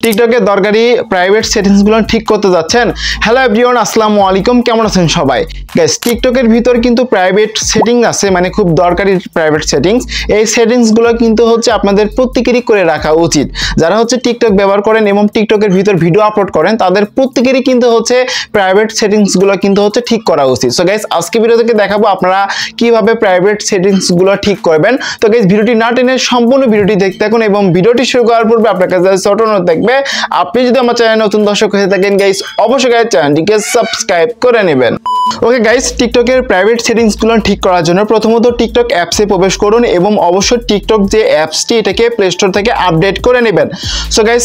টিকটকের দরকারি প্রাইভেট সেটিংসগুলো ঠিক করতে যাচ্ছেন। হ্যালো এভরিওয়ান, আসসালামু আলাইকুম, কেমন আছেন সবাই? গাইস, টিকটকের ভিতর কিন্তু প্রাইভেট সেটিং আছে, মানে খুব দরকারি প্রাইভেট সেটিংস। এই সেটিংসগুলো কিন্তু হচ্ছে আপনাদের প্রত্যেকেরই করে রাখা উচিত। যারা হচ্ছে টিকটক ব্যবহার করেন এবং টিকটকের ভিতর ভিডিও আপলোড করেন, তাদের প্রত্যেকেরই কিন্তু হচ্ছে প্রাইভেট সেটিংসগুলো কিন্তু হচ্ছে ঠিক করা উচিত। সো গাইস, আজকে ভিডিও থেকে দেখাবো আপনারা কিভাবে প্রাইভেট সেটিংসগুলো ঠিক করবেন। তো গাইস, ভিডিওটি না টেনে সম্পূর্ণ ভিডিওটি দেখতে থাকুন এবং ভিডিওটি শুরু করার পূর্বে আপনার কাছে ছোট অনুরোধ থাকবে, আপনি যদি আমার চ্যানেলে নতুন দর্শক হয়ে থাকেন গাইস, অবশ্যই গাইস চ্যানেলটিকে সাবস্ক্রাইব করে নেবেন। ওকে গাইস, টিকটকের প্রাইভেট সেটিংসগুলো ঠিক করার জন্য প্রথমত টিকটক অ্যাপসে প্রবেশ করুন এবং অবশ্যই টিকটক যে অ্যাপসটি এটাকে প্লে স্টোর থেকে আপডেট করে নেবেন। সো গাইস,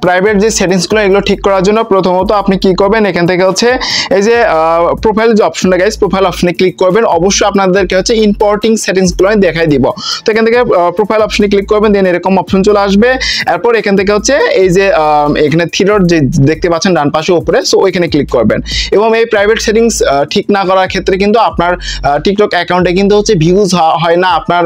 প্রাইভেট যে সেটিংসগুলো এগুলো ঠিক করার জন্য প্রথমত আপনি কি করবেন, এখান থেকে হচ্ছে এই যে প্রোফাইল যে অপশনটা গাইস, প্রোফাইল অপশনে ক্লিক করবেন। অবশ্যই আপনাদেরকে হচ্ছে ইম্পোর্টিং সেটিংসগুলো দেখাই দিব। তো এখান থেকে প্রোফাইল অপশনে ক্লিক করবেন, দেন এরকম অপশন চলে আসবে। এরপর এখান থেকে হচ্ছে এই যে এখানে থ্রিডট যে দেখতে পাচ্ছেন ডান পাশে উপরে, সো ওইখানে ক্লিক করবেন। এবং এই প্রাইভেট সেটিংস ঠিক না করার ক্ষেত্রে কিন্তু আপনার টিকটক অ্যাকাউন্টে কিন্তু হচ্ছে ভিউজ হয় না, আপনার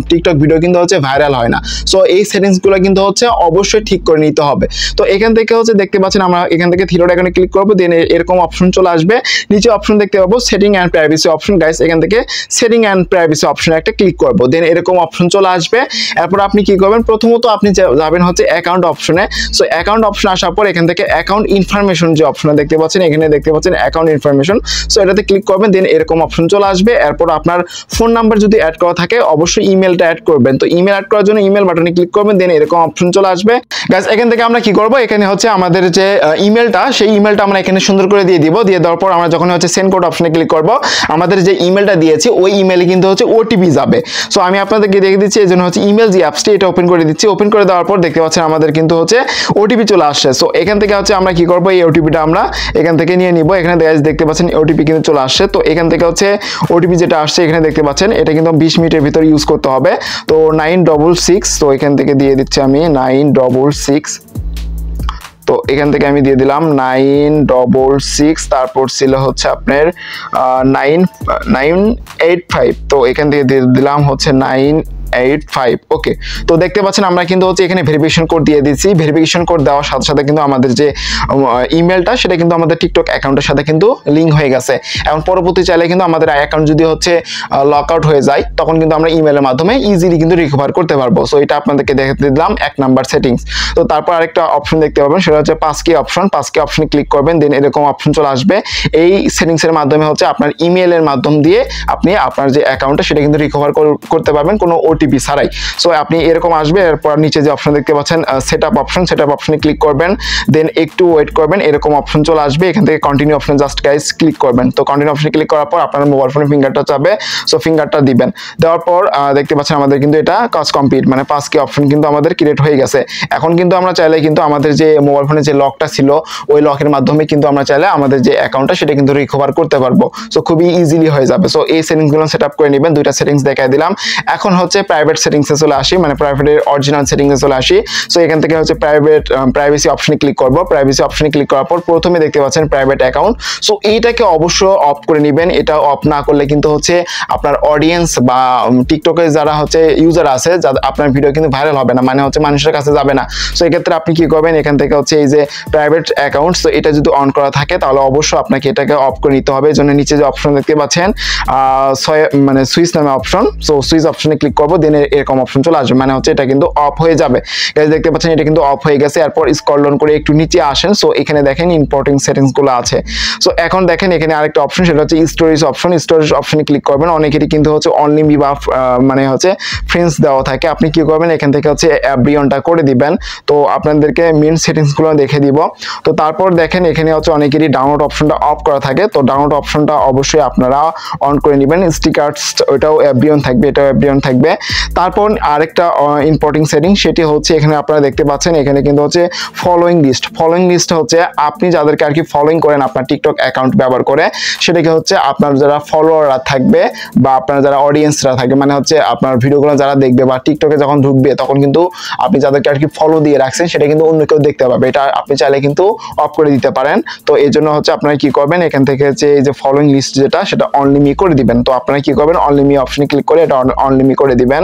টিকটক ভিডিও কিন্তু হচ্ছে ভাইরাল হয় না। সো এই সেটিংসগুলো কিন্তু হচ্ছে অবশ্যই ঠিক করে নিতে হবে। তো এখান থেকে হচ্ছে দেখতে পাচ্ছেন আমরা এখান থেকে থ্রিডট এখানে ক্লিক করবো, দেন এরকম অপশন চলে আসবে। নিচে অপশন দেখতে পাবো setting and privacy option. Guys, এখান থেকে সেটিং অ্যান্ড প্রাইভেসি অপশনে একটা ক্লিক করবো, দেন এরকম অপশন চলে আসবে। এরপর আপনি কি করবেন, প্রথমত আপনি যাবেন হচ্ছে অ্যাকাউন্ট অপশনে। সো অ্যাকাউন্ট অপশন আসার পর এখান থেকে অ্যাকাউন্ট ইনফরমেশন যে অপশনটা দেখতে পাচ্ছেন, এখানে দেখতে পাচ্ছেন অ্যাকাউন্ট ইনফরমেশন। সো এটাতে ক্লিক করবেন, দেন এরকম অপশন চলে আসবে। এরপর আপনার ফোন নাম্বার যদি অ্যাড করা থাকে অবশ্যই ইমেলটা অ্যাড করবেন। তো ইমেল অ্যাড করার জন্য ইমেল বাটনে ক্লিক করবেন, দেন এরকম অপশন চলে আসবে। গাইস, এখান থেকে আমরা কি করব, এখানে হচ্ছে আমাদের যে ইমেলটা, সেই ইমেলটা আমরা এখানে সুন্দর করে দিয়ে দিব। দিয়ে দেওয়ার পর আমরা যখন হচ্ছে সেন্ড কোড অপশনে ক্লিক করব, আমাদের যে ইমেলটা দিয়েছি ওই ইমেলে কিন্তু হচ্ছে ওটিপি যাবে। সো আমি আপনাদেরকে দেখে দিচ্ছি, এই জন্য হচ্ছে ইমেল যে অ্যাপসটি এটা ওপেন করে দিচ্ছি। ওপেন করে দেওয়ার পর দেখতে পাচ্ছেন আমাদের কিন্তু হচ্ছে ওটিপি চলে আসছে। সো এখান থেকে হচ্ছে আমরা কি করব, এই ওটিপিটা আমরা এখান থেকে নিয়ে নিব। এখানে দেখতে পাচ্ছেন ওটিপি কিন্তু চলে আসছে। তো এখান থেকে হচ্ছে ওটিপি যেটা আসছে এখানে দেখতে পাচ্ছেন, এটা কিন্তু 20 মিনিটের ভিতর ইউজ করতে হবে। তো 966, তো এখান থেকে দিয়ে দিচ্ছি আমি 966। তো এখান থেকে আমি দিয়ে দিলাম 966, তারপর ছিল হচ্ছে আপনার 985। তো এখান থেকে দিয়ে দিলাম হচ্ছে 985। ওকে, তো দেখতে পাচ্ছেন আমরা কিন্তু হচ্ছে এখানে ভেরিফিকেশন কোড দিয়ে দিচ্ছি। ভেরিফিকেশন কোড দেওয়ার সাথে সাথে কিন্তু আমাদের যে ইমেলটা সেটা কিন্তু আমাদের টিকটক অ্যাকাউন্টের সাথে কিন্তু লিঙ্ক হয়ে গেছে। এখন পরবর্তী চাইলে কিন্তু আমাদের অ্যাকাউন্ট যদি হচ্ছে লক আউট হয়ে যায়, তখন কিন্তু আমরা ইমেলের মাধ্যমে ইজিলি কিন্তু রিকভার করতে পারবো। সো এটা আপনাদেরকে দেখে দিলাম 1 নাম্বার সেটিংস। তো তারপর আরেকটা অপশন দেখতে পাবেন, সেটা হচ্ছে পাসকি অপশন। পাসকি অপশনে ক্লিক করবেন, দেন এরকম অপশন চলে আসবে। এই সেটিংসের মাধ্যমে হচ্ছে আপনার ইমেলের মাধ্যম দিয়ে আপনি আপনার যে অ্যাকাউন্টটা সেটা কিন্তু রিকভার করতে পারবেন কোনো ওটিপি ছাড়াই। সো আপনি এরকম আসবে। এরপর নিচে যে অপশন দেখতে পাচ্ছেন সেটআপ অপশন, সেটআপ অপশনে ক্লিক করবেন, দেন একটু ওয়েট করবেন, এরকম অপশন চলে আসবে। এখান থেকে continue option just guys click করবেন। তো কন্টিনিউ অপশনে ক্লিক করার পর আপনার মোবাইল ফোনে ফিঙ্গারটা চাবে, সো ফিঙ্গারটা দিবেন। দেওয়ার পর দেখতে পাচ্ছেন আমাদের কিন্তু এটা কাজ কমপ্লিট, মানে পাসকি অপশন কিন্তু আমাদের ক্রিয়েট হয়ে গেছে। এখন কিন্তু আমরা চাইলে কিন্তু আমাদের যে মোবাইল ফোনে যে লকটা ছিল ওই লকের মাধ্যমে কিন্তু আমরা চাইলে আমাদের যে অ্যাকাউন্টটা সেটা কিন্তু রিকভার করতে পারবো। সো খুবই ইজিলি হয়ে যাবে। সো এই সেটিংসগুলো সেটআপ করে নেবেন। দুইটা সেটিংস দেখাই দিলাম। এখন হচ্ছে প্রাইভেট সেটিংসে চলে আসি, মানে প্রাইভেটের অরিজিনাল সেটিংসে চলে আসি। সো এখান থেকে হচ্ছে প্রাইভেসি অপশনে ক্লিক করব। প্রাইভেসি অপশনে ক্লিক করার পর প্রথমে দেখতে পাচ্ছেন প্রাইভেট অ্যাকাউন্ট। সো এইটাকে অবশ্যই অফ করে নেবেন। এটা অফ না করলে কিন্তু হচ্ছে আপনার অডিয়েন্স বা টিকটকে যারা হচ্ছে ইউজার আছে, আপনার ভিডিও কিন্তু ভাইরাল হবে না, মানে হচ্ছে মানুষের কাছে যাবে না। সো এক্ষেত্রে আপনি কি করবেন, এখান থেকে হচ্ছে এই যে প্রাইভেট অ্যাকাউন্ট, তো এটা যদি অন করা থাকে তাহলে অবশ্যই আপনাকে এটাকে অফ করে নিতে হবে। এই জন্য নিচে যে অপশন দেখতে পাচ্ছেন মানে সুইচ নামে অপশন, সো সুইচ অপশনে ক্লিক করবো, দেন এরকম অপশন চলে আসবে, মানে হচ্ছে এটা কিন্তু অফ হয়ে যাবে। গাইস, দেখতে পাচ্ছেন এটা কিন্তু অফ হয়ে গেছে। এরপর স্ক্রল ডাউন করে একটু নিচে আসেন। সো এখানে দেখেন ইম্পোর্টিং সেটিংস গুলো আছে। সো এখন দেখেন এখানে আরেকটা অপশন, সেটা হচ্ছে স্টোরেজ অপশন। স্টোরেজ অপশনে ক্লিক করবেন। অনেকেরই কিন্তু হচ্ছে অনলি মি বা মানে হচ্ছে ফ্রেন্ডস দেওয়া থাকে। আপনি কি করবেন, এখান থেকে হচ্ছে এভরিওয়ানটা করে দিবেন। তো আপনাদেরকে মেন সেটিংস গুলো দেখে দিব। তো তারপর দেখেন এখানে হচ্ছে অনেকেরই ডাউনলোড অপশনটা অফ করা থাকে। তো ডাউনলোড অপশনটা অবশ্যই আপনারা অন করে নেবেন। স্টিকার্স ওটাও এভরিওয়ান থাকবে, এটাও এভরিওয়ান থাকবে। তারপর আরেকটা ইম্পোর্টিং সেটিং, সেটি হচ্ছে এখানে আপনারা দেখতে পাচ্ছেন এখানে কিন্তু হচ্ছে ফলোইং লিস্ট। ফলোইং লিস্ট হচ্ছে আপনি যাদেরকে আর কি ফলোইং করেন আপনার টিকটক অ্যাকাউন্ট ব্যবহার করে, সেটাকে হচ্ছে আপনার যারা ফলোয়াররা থাকবে বা আপনার যারা অডিয়েন্সরা থাকবে, মানে হচ্ছে আপনার ভিডিওগুলো যারা দেখবে বা টিকটকে যখন ঢুকবে তখন কিন্তু আপনি যাদেরকে আর কি ফলো দিয়ে রাখছেন সেটা কিন্তু অন্য কেউ দেখতে পাবে। এটা আপনি চাইলে কিন্তু অফ করে দিতে পারেন। তো এই জন্য হচ্ছে আপনারা কি করবেন, এখান থেকে হচ্ছে এই যে ফলোইং লিস্ট যেটা সেটা অনলি মি করে দিবেন। তো আপনারা কি করবেন, অনলি মি অপশনে ক্লিক করে এটা অনলি মি করে দিবেন। দিবেন।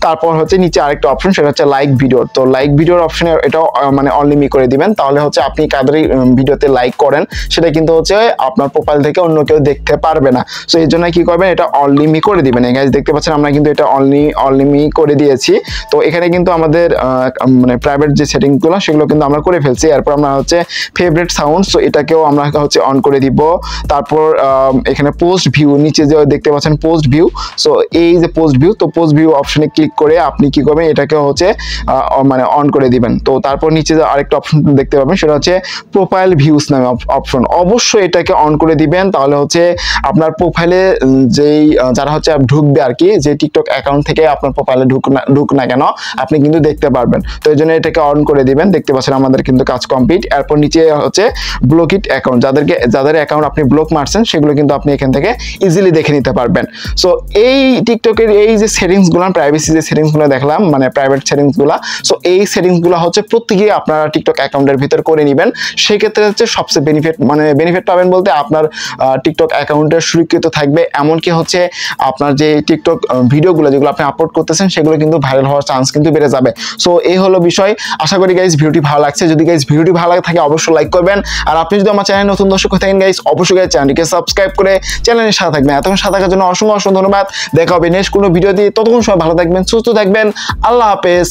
তারপর হচ্ছে নিচে আরেকটা অপশন, সেটা হচ্ছে লাইক ভিডিও। তো লাইক ভিডিওর অপশনে এটাও মানে অনলিমি করে দিবেন, তাহলে হচ্ছে আপনি কাদের ভিডিওতে লাইক করেন সেটা কিন্তু হচ্ছে আপনার প্রোফাইল থেকে অন্য কেউ দেখতে পারবে না। সো এই জন্য কি করবেন, এটা অনলিমি করে দিবেন। গাইস দেখতে পাচ্ছেন আমরা কিন্তু এটা অনলিমি করে দিয়েছি। তো এখানে কিন্তু আমাদের মানে প্রাইভেট যে সেটিংসগুলো সেগুলো কিন্তু আমরা করে ফেলছি। এরপর আমরা হচ্ছে ফেভারিট সাউন্ড, সো এটাকেও আমরা হচ্ছে অন করে দিব। তারপর এখানে পোস্ট ভিউ, নিচে যে দেখতে পাচ্ছেন পোস্ট ভিউ, সো এই যে পোস্ট ভিউ, তো পোস্ট ভিউ অপশনে ক্লিক করে আপনি কি করবেন, এটাকে হচ্ছে মানে অন করে দিবেন। তো তারপর নিচে যে আরেকটা অপশন দেখতে পাবেন সেটা হচ্ছে প্রোফাইল ভিউস নামে অপশন, অবশ্যই এটাকে অন করে দিবেন। তাহলে হচ্ছে আপনার প্রোফাইলে যেই যারা হচ্ছে ঢুকবে আর কি, যে টিকটক অ্যাকাউন্ট থেকে আপনার প্রোফাইলে ঢুক না কেন আপনি কিন্তু দেখতে পারবেন। তো এই জন্য এটাকে অন করে দিবেন। দেখতে পাচ্ছেন আমাদের কিন্তু কাজ কমপ্লিট। এরপর নিচে হচ্ছে ব্লক ইট অ্যাকাউন্ট, যাদের অ্যাকাউন্ট আপনি ব্লক মারছেন সেগুলো কিন্তু আপনি এখান থেকে ইজিলি দেখে নিতে পারবেন। সো এই টিকটকের এই যে সেটিংসগুলো, প্রাইভেসি যে সেটিংসগুলো দেখলাম, মানে প্রাইভেট সেটিংসগুলো, সো এই সেটিংসগুলো হচ্ছে প্রত্যেকেই আপনারা টিকটক অ্যাকাউন্টের ভিতর করে নেবেন। সেক্ষেত্রে হচ্ছে সবচেয়ে বেনিফিট পাবেন বলতে আপনার টিকটক অ্যাকাউন্টের সুরক্ষিত থাকবে, এমনকি হচ্ছে আপনার যে টিকটক ভিডিওগুলো যেগুলো আপনি আপলোড করতেছেন সেগুলো কিন্তু ভাইরাল হওয়ার চান্স কিন্তু বেড়ে যাবে। সো এই হলো বিষয়। আশা করি গাইজ ভিডিওটি ভালো লাগছে। যদি গাইজ ভিডিওটি ভালো লাগে থাকে অবশ্যই লাইক করবেন। আর আপনি যদি আমার চ্যানেলে নতুন দর্শক হয়ে থাকেন গাইজ, অবশ্যই গাইজ চ্যানেলটিকে সাবস্ক্রাইব করে চ্যানেলের সাথে থাকবেন। এতক্ষণ সাথে থাকার জন্য অসংখ্য ধন্যবাদ। দেখা হবে নেক্সট কোনো ভিডিও দিয়ে। ততক্ষণ সবাই ভালো থাকবেন, সুস্থ থাকবেন। আল্লাহ হাফেজ।